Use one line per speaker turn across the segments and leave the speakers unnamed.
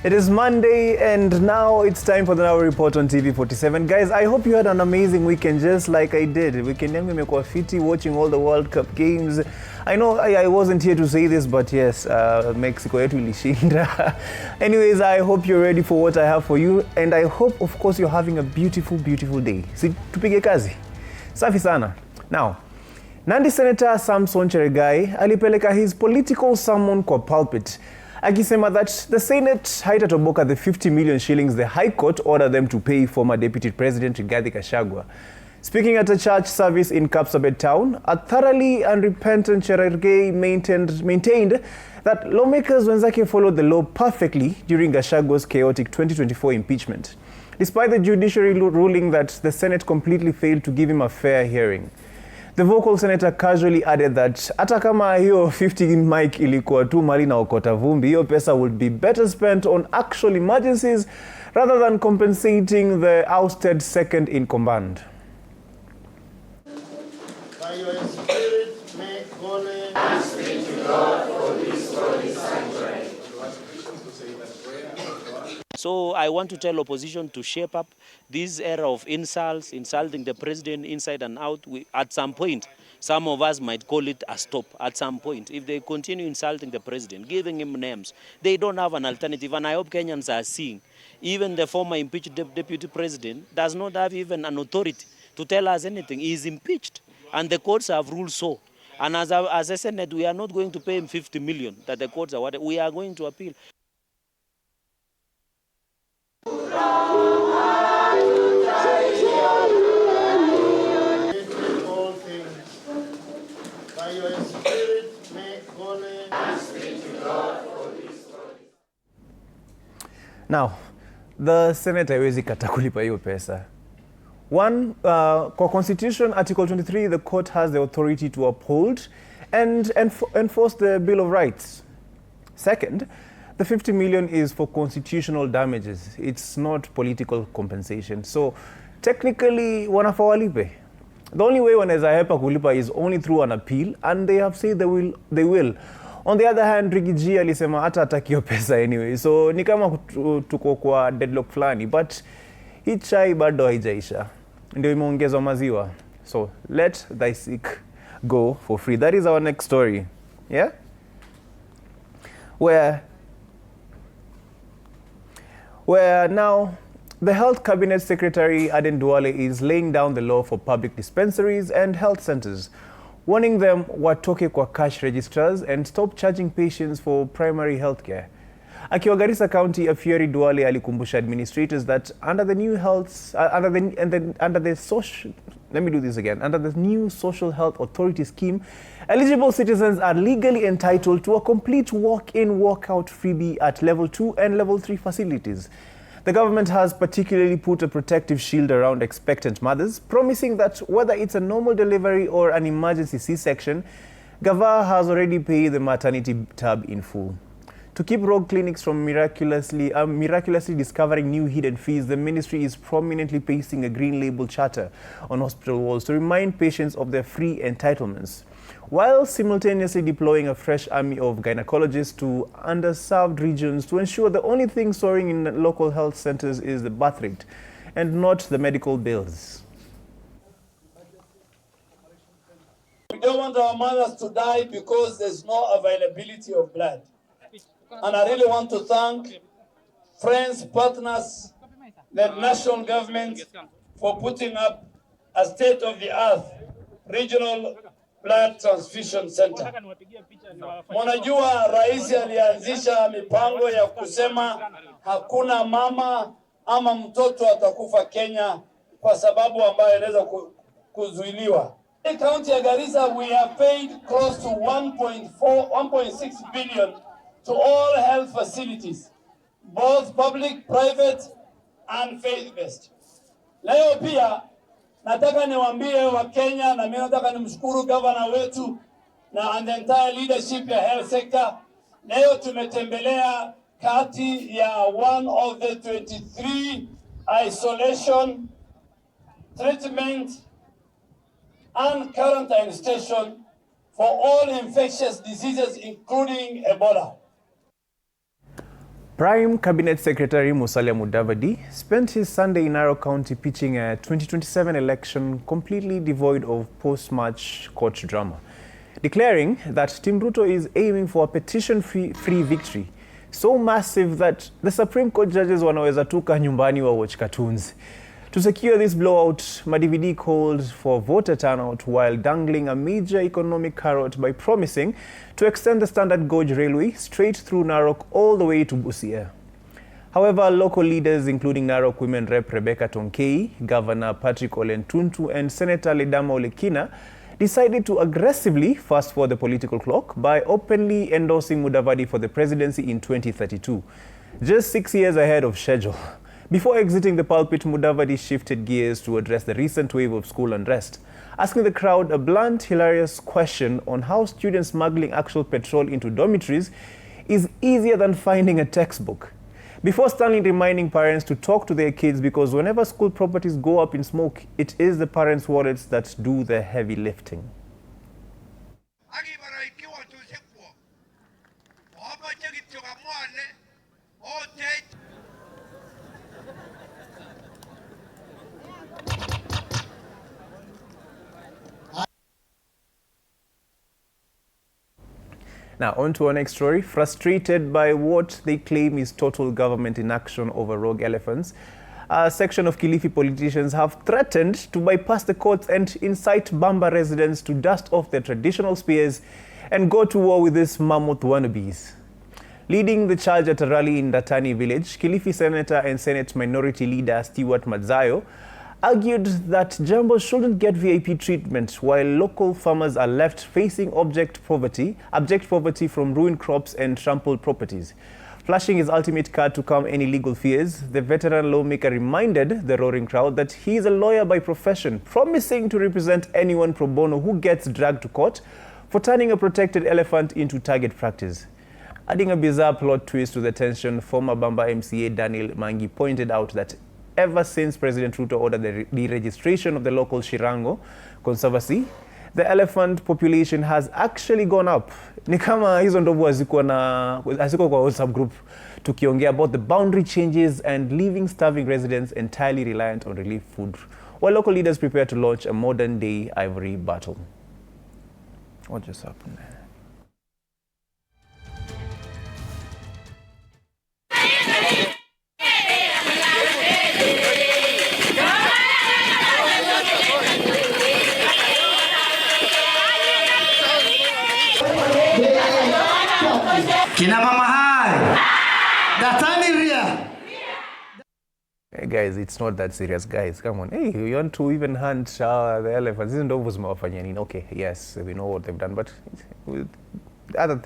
It is Monday and now it's time for the Now Report on TV47. Guys, I hope you had an amazing weekend just like I did. Weekend yangu imekuwa fiti watching all the World Cup games. I know I wasn't here to say this, but yes, Mexico yetu ilishinda. Anyways, I hope you're ready for what I have for you and I hope of course you're having a beautiful day. Si tupige kazi. Safi sana. Now, Nandi Senator Samson Cherargei alipeleka his political summon kwa pulpit, akisema that the Senate haitatoboka the 50 million shillings the High Court ordered them to pay former Deputy President Rigathi Gachagua. Speaking at a church service in Kapsabet town, a thoroughly unrepentant Cherargei maintained that lawmakers wenzake followed the law perfectly during Gachagua's chaotic 2024 impeachment, despite the judiciary ruling that the Senate completely failed to give him a fair hearing. The vocal senator casually added that hata kama hiyo 50 mic ilikuwa tu mali na okota vumbi, hiyo pesa would be better spent on actual emergencies rather than compensating the ousted second in command.
By your spirit, make holy and speak to God for this holy sanctuary.
So I want to tell opposition to shape up this era of insults, insulting the president inside and out. At some point, some of us might call it a stop. At some point, if they continue insulting the president, giving him names, they don't have an alternative. And I hope Kenyans are seeing, even the former impeached deputy president does not have even an authority to tell us anything. He is impeached, and the courts have ruled so. And as a Senate, we are not going to pay him 50 million that the courts are awarded. We are going to appeal.
Now, the Senate haiwezi kata kulipa hiyo pesa. One, kwa Constitution, Article 23, the court has the authority to uphold and enforce the Bill of Rights. Second, the 50 million is for constitutional damages. It's not political compensation. So, technically, wanafaa walipe. The only way wanaweza hepa kulipa is only through an appeal, and they have said they will. On the other hand, Rigiji alisema hata atakio pesa anyway. So ni kama tuko kwa deadlock flani, but hii chai bado haijaisha. Ndio imeongezwa maziwa. So let thy sick go for free. That is our next story. Yeah? Where now the Health Cabinet Secretary Aden Duale is laying down the law for public dispensaries and health centers, warning them watoke kwa cash registrars and stop charging patients for primary health care. Akiwa Garissa County, Afieri Duale alikumbusha administrators that under the new Social Health Authority scheme, eligible citizens are legally entitled to a complete walk-in, walk-out freebie at level 2 and level 3 facilities. The government has particularly put a protective shield around expectant mothers, promising that whether it's a normal delivery or an emergency C-section, Gava has already paid the maternity tab in full. To keep rogue clinics from miraculously discovering new hidden fees, the ministry is prominently pasting a green label charter on hospital walls to remind patients of their free entitlements, while simultaneously deploying a fresh army of gynecologists to underserved regions to ensure the only thing soaring in local health centers is the birth rate and not the medical bills.
We don't want our mothers to die because there's no availability of blood. And I really want to thank friends, partners, the national government for putting up a state-of-the-art regional blood transfusion center. Mnajua rais alianzisha mipango ya kusema hakuna mama ama mtoto atakufa Kenya kwa sababu ambayo inaweza kuzuiliwa. In county ya Garissa, we have paid close to 1.6 billion to all health facilities, both public, private, and faith-based. Leo pia nataka niwaambie wa Kenya, na mimi nataka nimshukuru governor wetu na and the entire leadership ya health sector. Leo tumetembelea kati ya one of the 23 isolation, treatment, and quarantine station for all infectious diseases, including Ebola.
Prime Cabinet Secretary Musalia Mudavadi spent his Sunday in Narok County pitching a 2027 election completely devoid of post-match court drama, declaring that Team Ruto is aiming for a petition-free victory, so massive that the Supreme Court judges wanaweza tuka nyumbani wa watch cartoons. To secure this blowout, Madividi called for voter turnout while dangling a major economic carrot by promising to extend the Standard Gauge Railway straight through Narok all the way to Busia. However, local leaders including Narok Women Rep Rebecca Tonkei, Governor Patrick Ole Ntuntu and Senator Ledama Olekina decided to aggressively fast forward the political clock by openly endorsing Mudavadi for the presidency in 2032, just 6 years ahead of schedule. Before exiting the pulpit, Mudavadi shifted gears to address the recent wave of school unrest, asking the crowd a blunt, hilarious question on how students smuggling actual petrol into dormitories is easier than finding a textbook. Before sternly reminding parents to talk to their kids because whenever school properties go up in smoke, it is the parents' wallets that do the heavy lifting. Now, on to our next story. Frustrated by what they claim is total government inaction over rogue elephants, a section of Kilifi politicians have threatened to bypass the courts and incite BAMBA residents to dust off their traditional spears and go to war with these mammoth wannabes. Leading the charge at a rally in Datani village, Kilifi Senator and Senate Minority Leader Stewart Madzayo argued that Jambos shouldn't get VIP treatment while local farmers are left facing abject poverty from ruined crops and trampled properties. Flashing his ultimate card to calm any legal fears, the veteran lawmaker reminded the roaring crowd that he is a lawyer by profession, promising to represent anyone pro bono who gets dragged to court for turning a protected elephant into target practice. Adding a bizarre plot twist to the tension, former BAMBA MCA Daniel Mangi pointed out that ever since President Ruto ordered the deregistration of the local Shirango Conservancy, the elephant population has actually gone up. Ni kama hizo ndovu haziko kwa WhatsApp group tukiongea about the boundary changes and leaving starving residents entirely reliant on relief food, while local leaders prepare to launch a modern-day ivory battle. What just happened there?
Kina mama hai. Datani ria.
Hey guys, it's not that serious, guys. Come on. Hey, you want to even hunt the elephants? Isn't it? Okay, yes, we know what they've done, but other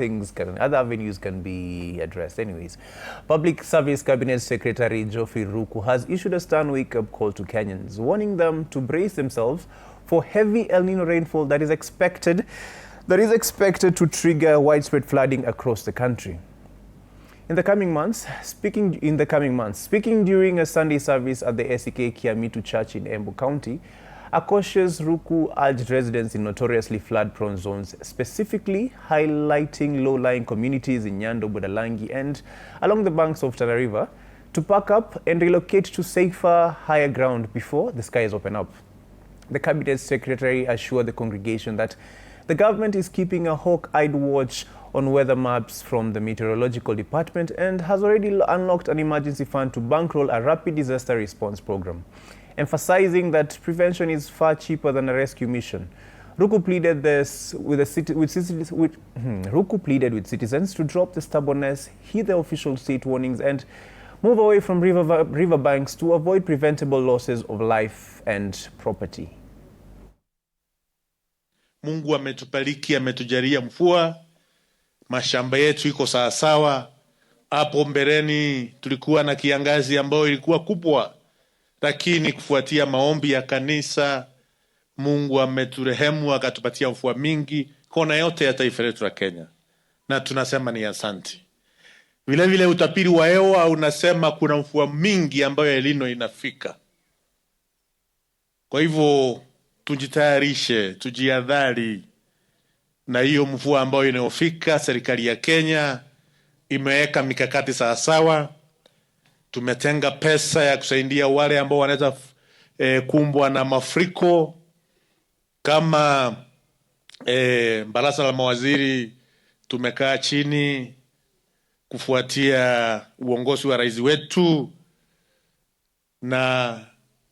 avenues can be addressed. Anyways, Public Service Cabinet Secretary Geoffrey Ruku has issued a stern wake-up call to Kenyans, warning them to brace themselves for heavy El Nino rainfall that is expected to trigger widespread flooding across the country. In the coming months, speaking during a Sunday service at the SEK Kiamitu Church in Embu County, a cautious Ruku urged residents in notoriously flood-prone zones, specifically highlighting low-lying communities in Nyando, Budalangi, and along the banks of Tana River, to pack up and relocate to safer, higher ground before the skies open up. The Cabinet Secretary assured the congregation that the government is keeping a hawk-eyed watch on weather maps from the Meteorological Department and has already unlocked an emergency fund to bankroll a rapid disaster response program, emphasizing that prevention is far cheaper than a rescue mission. Ruku pleaded with citizens to drop the stubbornness, heed the official state warnings, and move away from riverbanks to avoid preventable losses of life and property.
Mungu ametubariki, ametujalia mvua, mashamba yetu iko sawasawa. Hapo mbeleni tulikuwa na kiangazi ambayo ilikuwa kubwa, lakini kufuatia maombi ya kanisa, Mungu ameturehemu akatupatia mvua mingi kona yote ya taifa letu la Kenya, na tunasema ni asante. Vile vile utapiri wa hewa unasema kuna mvua mingi ambayo El Nino inafika. Kwa hivyo tujitayarishe, tujiadhari na hiyo mvua ambayo inayofika. Serikali ya Kenya imeweka mikakati sawasawa. Tumetenga pesa ya kusaidia wale ambao wanaweza kumbwa na mafuriko. Kama baraza la mawaziri tumekaa chini kufuatia uongozi wa rais wetu, na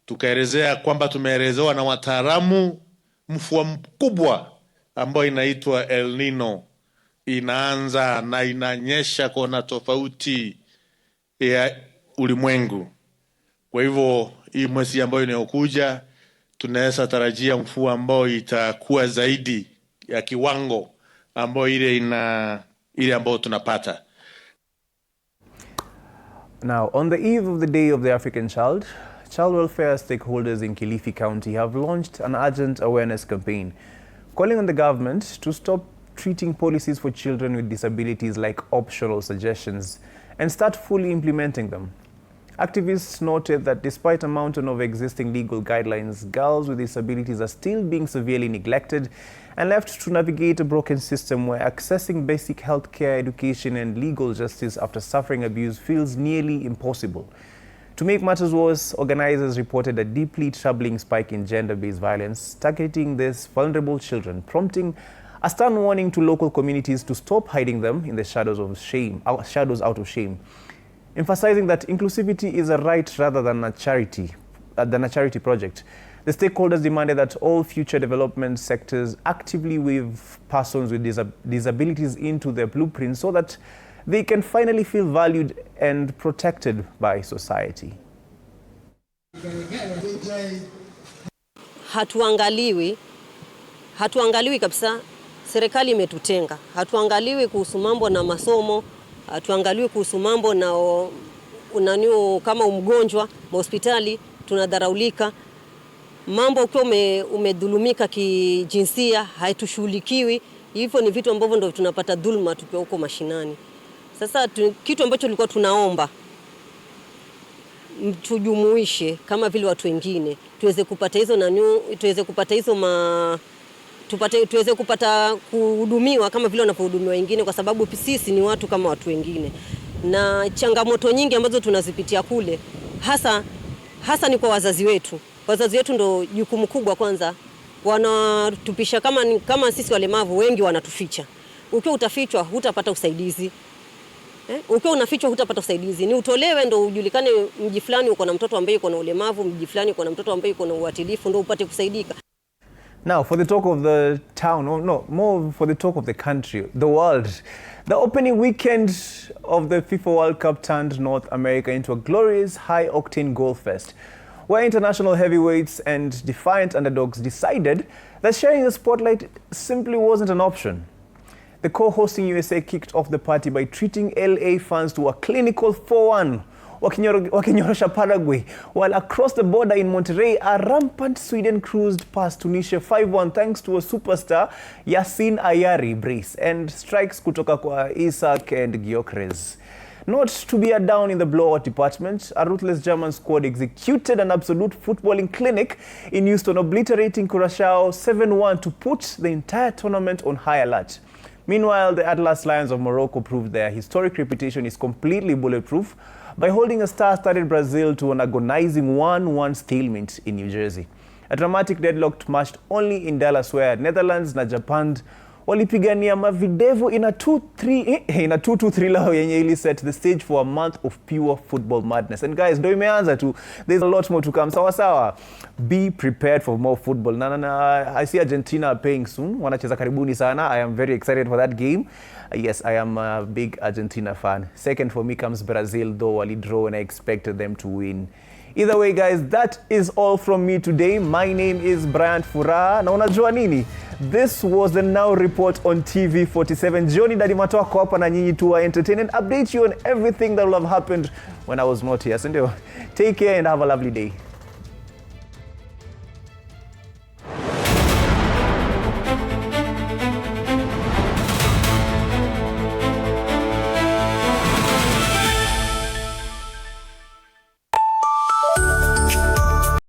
tukaelezea kwamba tumeelezewa na wataalamu mvua mkubwa ambao inaitwa El Nino inaanza na inanyesha kona tofauti ya ulimwengu. Kwa hivyo hii mwezi ambayo inayokuja tunaweza tarajia mvua ambayo itakuwa zaidi ya kiwango ambayo ile ambayo tunapata.
Now, on the eve of the Day of the African Child, child welfare stakeholders in Kilifi County have launched an urgent awareness campaign calling on the government to stop treating policies for children with disabilities like optional suggestions and start fully implementing them. Activists noted that despite a mountain of existing legal guidelines, girls with disabilities are still being severely neglected and left to navigate a broken system where accessing basic health care, education and legal justice after suffering abuse feels nearly impossible. To make matters worse, organizers reported a deeply troubling spike in gender-based violence targeting these vulnerable children, prompting a stern warning to local communities to stop hiding them in the shadows out of shame. Emphasizing that inclusivity is a right rather than a charity project. The stakeholders demanded that all future development sectors actively weave persons with disabilities into their blueprints so that they can finally feel valued and protected by society.
Hatuangaliwi kabisa. Serikali imetutenga. Hatuangaliwi kuhusu mambo na masomo, hatuangaliwi kuhusu mambo na kama mgonjwa, hospitali tunadharaulika. Mambo ukiwa umedhulumika kijinsia haitushughulikiwi. Hivyo ni vitu ambavyo ndio tunapata dhulma tukiwa huko mashinani. Sasa kitu ambacho tulikuwa tunaomba tujumuishe kama vile watu wengine tuweze kupata tuweze kupata kuhudumiwa kama vile wanapohudumiwa wengine, kwa sababu sisi ni watu kama watu wengine. Na changamoto nyingi ambazo tunazipitia kule hasa ni kwa wazazi wetu. Wazazi wetu ndio jukumu kubwa kwanza. Wanatupisha kama sisi walemavu, wengi wanatuficha. Ukiwa utafichwa hutapata usaidizi. Ukiwa unafichwa hutapata usaidizi. Ni utolewe ndio ujulikane mji fulani uko na mtoto ambaye yuko na ulemavu, mji fulani uko na mtoto ambaye yuko na uatilifu, ndio upate kusaidika.
Now, for the talk of the town, more for the talk of the country, the world. The opening weekend of the FIFA World Cup turned North America into a glorious high-octane goal fest, where international heavyweights and defiant underdogs decided that sharing the spotlight simply wasn't an option. The co-hosting USA kicked off the party by treating LA fans to a clinical 4-1. Wakinyorosha Paraguay, while across the border in Monterrey, a rampant Sweden cruised past Tunisia 5-1 thanks to a superstar Yasin Ayari brace and strikes kutoka kwa Isak and Gyökeres. Not to be a down in the blowout department, a ruthless German squad executed an absolute footballing clinic in Houston, obliterating Curaçao 7-1 to put the entire tournament on high alert. Meanwhile, the Atlas Lions of Morocco proved their historic reputation is completely bulletproof by holding a star-studded Brazil to an agonizing 1-1 stalemate in New Jersey. A dramatic deadlock matched only in Dallas, where Netherlands na Japan walipigania mavidevu in a 2-2 thriller yenye ili set the stage for a month of pure football madness. And guys, ndo imeanza tu. There's a lot more to come. Sawa. Be prepared for more football. I see Argentina playing soon. Wanacheza karibuni sana. I am very excited for that game. Yes, I am a big Argentina fan. Second for me comes Brazil, though wali draw and I expected them to win. Either way, guys, that is all from me today. My name is Brian Furaha. Na unajua nini? This was the Now Report on TV47. Johnny Daddy Matoa ko hapa na nyinyi to entertain and update you on everything that will have happened when I was not here. So, take care and have a lovely day.